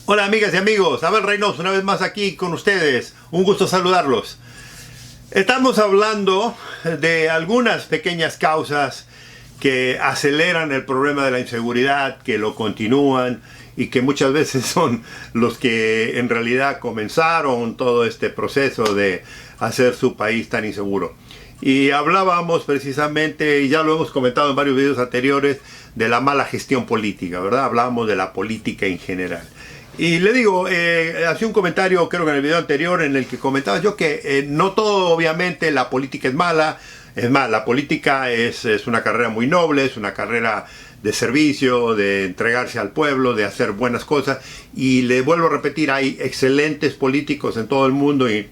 Hola amigas y amigos, Abel Reynoso una vez más aquí con ustedes, un gusto saludarlos. Estamos hablando de algunas pequeñas causas que aceleran el problema de la inseguridad, que lo continúan y que muchas veces son los que en realidad comenzaron todo este proceso de hacer su país tan inseguro. Y hablábamos precisamente, y ya lo hemos comentado en varios videos anteriores, de la mala gestión política, ¿verdad? Hablábamos de la política en general. Y le digo, hacía un comentario, creo que en el video anterior, en el que comentaba yo que no todo, obviamente, la política es mala. Es más, la política es una carrera muy noble, es una carrera de servicio, de entregarse al pueblo, de hacer buenas cosas. Y le vuelvo a repetir, hay excelentes políticos en todo el mundo y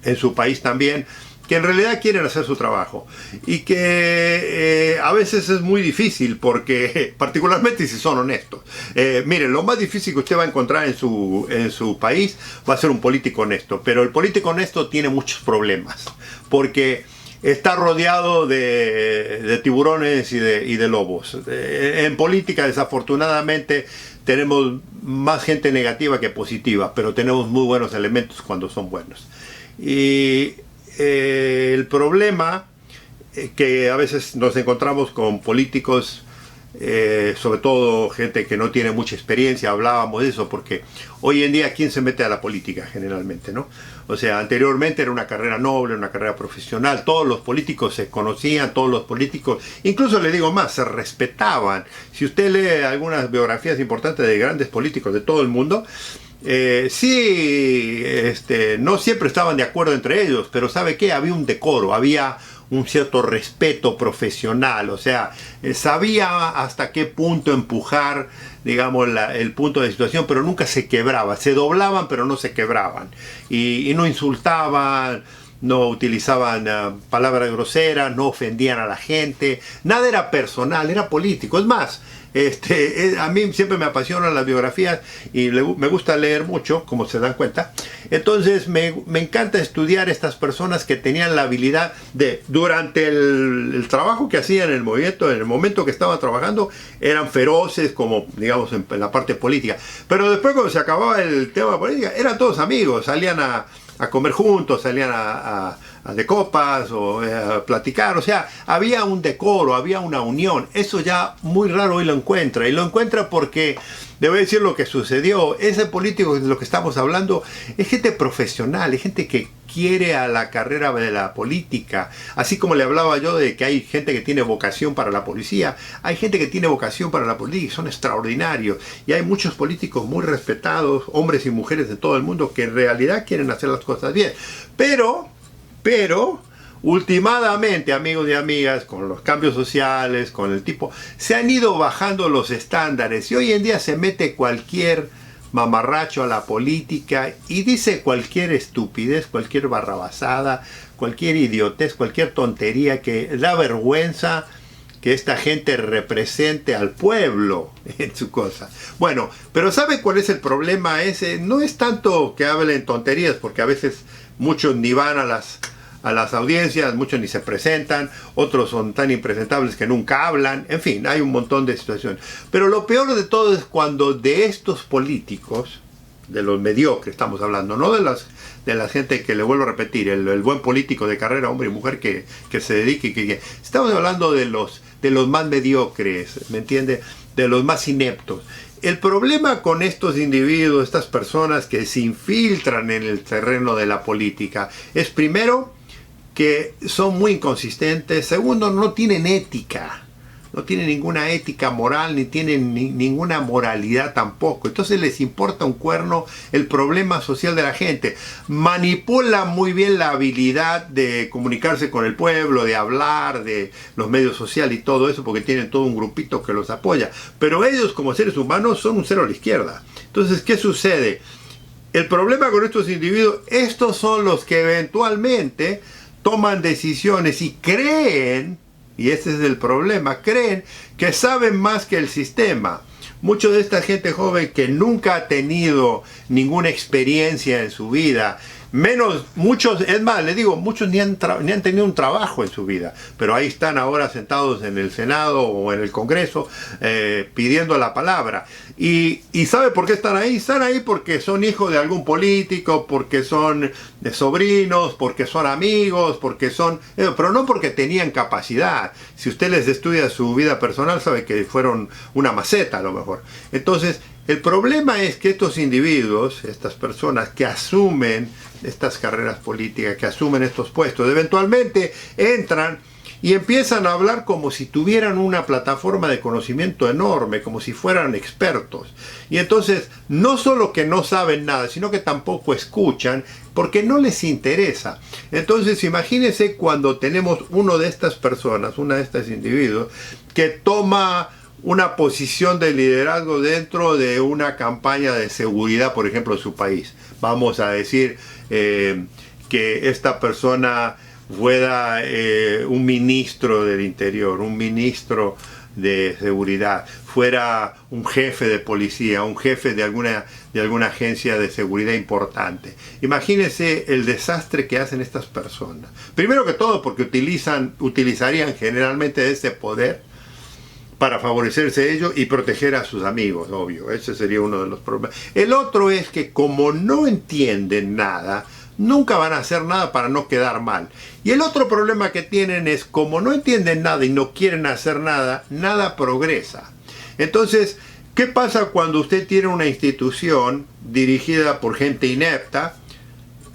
en su país también, que en realidad quieren hacer su trabajo y que a veces es muy difícil porque, particularmente si son honestos. Miren, lo más difícil que usted va a encontrar en su país va a ser un político honesto, pero el político honesto tiene muchos problemas porque está rodeado de tiburones y de lobos. En política, desafortunadamente, tenemos más gente negativa que positiva, pero tenemos muy buenos elementos cuando son buenos. Y el problema que a veces nos encontramos con políticos, sobre todo gente que no tiene mucha experiencia, hablábamos de eso, porque hoy en día ¿quién se mete a la política generalmente, no? O sea, anteriormente era una carrera noble, una carrera profesional, todos los políticos se conocían, todos los políticos, incluso le digo más, se respetaban. Si usted lee algunas biografías importantes de grandes políticos de todo el mundo, no siempre estaban de acuerdo entre ellos, pero ¿sabe qué? Había un decoro, había un cierto respeto profesional, o sea, sabía hasta qué punto empujar, digamos, el punto de situación, pero nunca se quebraba, se doblaban pero no se quebraban, y no insultaban, no utilizaban palabras groseras, no ofendían a la gente, nada era personal, era político. Es más, a mí siempre me apasionan las biografías y me gusta leer mucho, como se dan cuenta. Entonces me encanta estudiar estas personas que tenían la habilidad de, durante el trabajo que hacían en el movimiento, en el momento que estaban trabajando, eran feroces, como digamos en la parte política. Pero después, cuando se acababa el tema de política, eran todos amigos, salían a comer juntos, salían a de copas o a platicar. O sea, había un decoro, había una unión. Eso ya muy raro hoy lo encuentra, y lo encuentra porque, debo decir lo que sucedió, ese político de lo que estamos hablando es gente profesional, es gente que quiere a la carrera de la política. Así como le hablaba yo de que hay gente que tiene vocación para la policía, hay gente que tiene vocación para la política y son extraordinarios. Y hay muchos políticos muy respetados, hombres y mujeres de todo el mundo, que en realidad quieren hacer las cosas bien. Pero, últimamente, amigos y amigas, con los cambios sociales, con el tipo, se han ido bajando los estándares y hoy en día se mete cualquier mamarracho a la política y dice cualquier estupidez, cualquier barrabasada, cualquier idiotez, cualquier tontería, que da vergüenza que esta gente represente al pueblo en su cosa. Bueno, pero ¿sabe cuál es el problema ese? No es tanto que hablen tonterías, porque a veces muchos ni van a las audiencias, muchos ni se presentan, otros son tan impresentables que nunca hablan, en fin, hay un montón de situaciones. Pero lo peor de todo es cuando de estos políticos, de los mediocres estamos hablando, no de la gente que, le vuelvo a repetir, el buen político de carrera, hombre y mujer que se dedique, estamos hablando de los más mediocres, ¿me entiende? De los más ineptos. El problema con estos individuos, estas personas que se infiltran en el terreno de la política, es primero que son muy inconsistentes, segundo, no tienen ética, no tienen ninguna ética moral, ni tienen ninguna moralidad tampoco. Entonces les importa un cuerno el problema social de la gente. Manipulan muy bien la habilidad de comunicarse con el pueblo, de hablar, de los medios sociales y todo eso, porque tienen todo un grupito que los apoya. Pero ellos, como seres humanos, son un cero a la izquierda. Entonces, ¿qué sucede? El problema con estos individuos, estos son los que eventualmente toman decisiones y creen, y ese es el problema, creen que saben más que el sistema. Mucha de esta gente joven que nunca ha tenido ninguna experiencia en su vida, Muchos, es más, les digo, muchos ni han tenido un trabajo en su vida, pero ahí están ahora sentados en el Senado o en el Congreso pidiendo la palabra. Y ¿sabe por qué están ahí? Están ahí porque son hijos de algún político, porque son de sobrinos, porque son amigos, porque son... pero no porque tenían capacidad. Si usted les estudia su vida personal, sabe que fueron una maceta a lo mejor. Entonces, el problema es que estos individuos, estas personas que asumen estas carreras políticas, que asumen estos puestos, eventualmente entran y empiezan a hablar como si tuvieran una plataforma de conocimiento enorme, como si fueran expertos. Y entonces, no solo que no saben nada, sino que tampoco escuchan, porque no les interesa. Entonces, imagínense cuando tenemos uno de estas personas, uno de estos individuos, que toma una posición de liderazgo dentro de una campaña de seguridad, por ejemplo, de su país. Vamos a decir que esta persona fuera un ministro del interior, un ministro de seguridad, fuera un jefe de policía, un jefe de alguna agencia de seguridad importante. Imagínense el desastre que hacen estas personas. Primero que todo porque utilizarían generalmente ese poder para favorecerse ellos y proteger a sus amigos, obvio. Ese sería uno de los problemas. El otro es que como no entienden nada, nunca van a hacer nada para no quedar mal. Y el otro problema que tienen es, como no entienden nada y no quieren hacer nada, nada progresa. Entonces, ¿qué pasa cuando usted tiene una institución dirigida por gente inepta?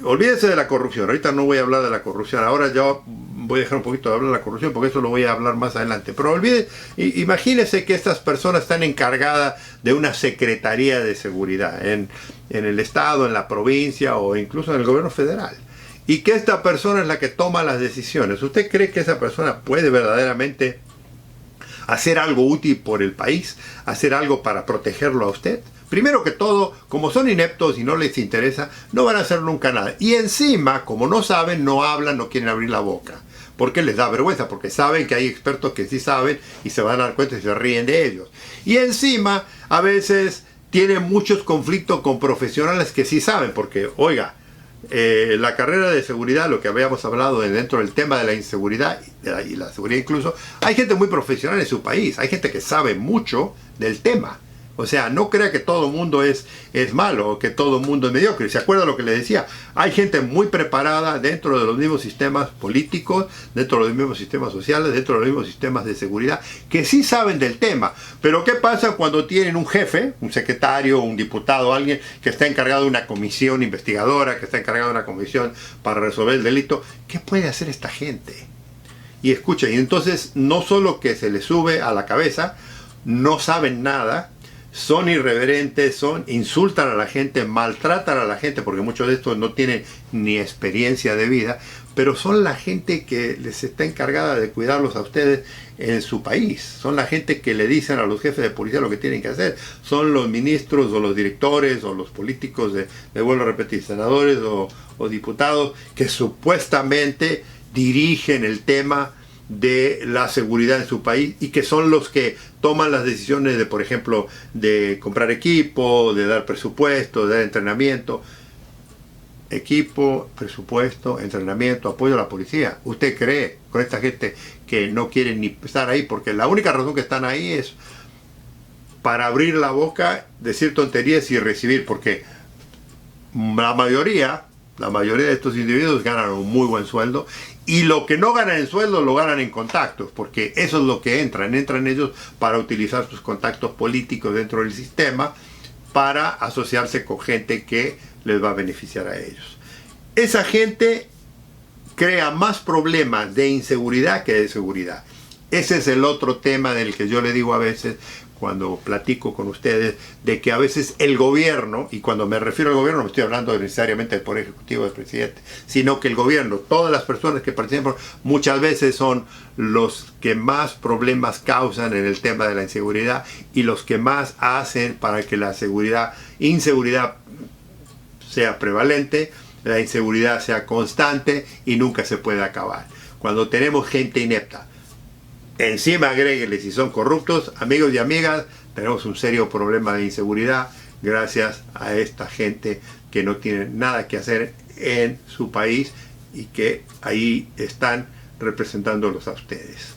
Olvídese de la corrupción. Ahorita no voy a hablar de la corrupción. Ahora yo voy a dejar un poquito de hablar de la corrupción porque eso lo voy a hablar más adelante. Pero imagínese que estas personas están encargadas de una secretaría de seguridad en el estado, en la provincia o incluso en el gobierno federal. Y que esta persona es la que toma las decisiones. ¿Usted cree que esa persona puede verdaderamente hacer algo útil por el país? ¿Hacer algo para protegerlo a usted? Primero que todo, como son ineptos y no les interesa, no van a hacer nunca nada. Y encima, como no saben, no hablan, no quieren abrir la boca. Porque les da vergüenza, porque saben que hay expertos que sí saben y se van a dar cuenta y se ríen de ellos. Y encima, a veces tienen muchos conflictos con profesionales que sí saben, porque, oiga, la carrera de seguridad, lo que habíamos hablado dentro del tema de la inseguridad y la seguridad incluso, hay gente muy profesional en su país, hay gente que sabe mucho del tema. O sea, no crea que todo el mundo es malo o que todo el mundo es mediocre. ¿Se acuerda lo que le decía? Hay gente muy preparada dentro de los mismos sistemas políticos, dentro de los mismos sistemas sociales, dentro de los mismos sistemas de seguridad, que sí saben del tema. Pero ¿qué pasa cuando tienen un jefe, un secretario, un diputado, alguien que está encargado de una comisión investigadora, que está encargado de una comisión para resolver el delito? ¿Qué puede hacer esta gente? Y escucha, y entonces no solo que se les sube a la cabeza, no saben nada, son irreverentes, insultan a la gente, maltratan a la gente, porque muchos de estos no tienen ni experiencia de vida, pero son la gente que les está encargada de cuidarlos a ustedes en su país. Son la gente que le dicen a los jefes de policía lo que tienen que hacer. Son los ministros o los directores o los políticos, me vuelvo a repetir, senadores o diputados, que supuestamente dirigen el tema de la seguridad en su país y que son los que toman las decisiones de, por ejemplo, de comprar equipo, de dar presupuesto, de dar entrenamiento. Equipo, presupuesto, entrenamiento, apoyo a la policía. ¿Usted cree con esta gente que no quieren ni estar ahí? Porque la única razón que están ahí es para abrir la boca, decir tonterías y recibir, porque la mayoría de estos individuos ganan un muy buen sueldo, y lo que no ganan en sueldo lo ganan en contactos, porque eso es lo que entran ellos para utilizar sus contactos políticos dentro del sistema para asociarse con gente que les va a beneficiar a ellos. Esa gente crea más problemas de inseguridad que de seguridad. Ese es el otro tema del que yo le digo a veces cuando platico con ustedes, de que a veces el gobierno, y cuando me refiero al gobierno no estoy hablando necesariamente del Poder Ejecutivo del presidente, sino que el gobierno, todas las personas que participan, muchas veces son los que más problemas causan en el tema de la inseguridad y los que más hacen para que la inseguridad sea prevalente, la inseguridad sea constante y nunca se puede acabar. Cuando tenemos gente inepta, encima agréguenle si son corruptos, amigos y amigas, tenemos un serio problema de inseguridad gracias a esta gente que no tiene nada que hacer en su país y que ahí están representándolos a ustedes.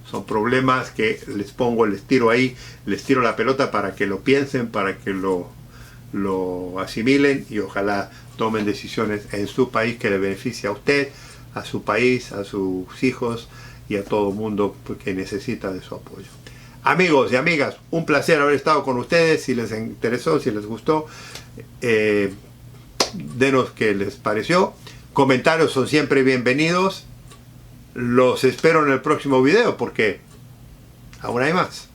Son problemas que les pongo, les tiro ahí, les tiro la pelota para que lo piensen, para que lo asimilen y ojalá tomen decisiones en su país que le beneficie a usted, a su país, a sus hijos y a todo el mundo que necesita de su apoyo. Amigos y amigas, un placer haber estado con ustedes. Si les interesó, si les gustó, denos qué les pareció. Comentarios son siempre bienvenidos. Los espero en el próximo video porque aún hay más.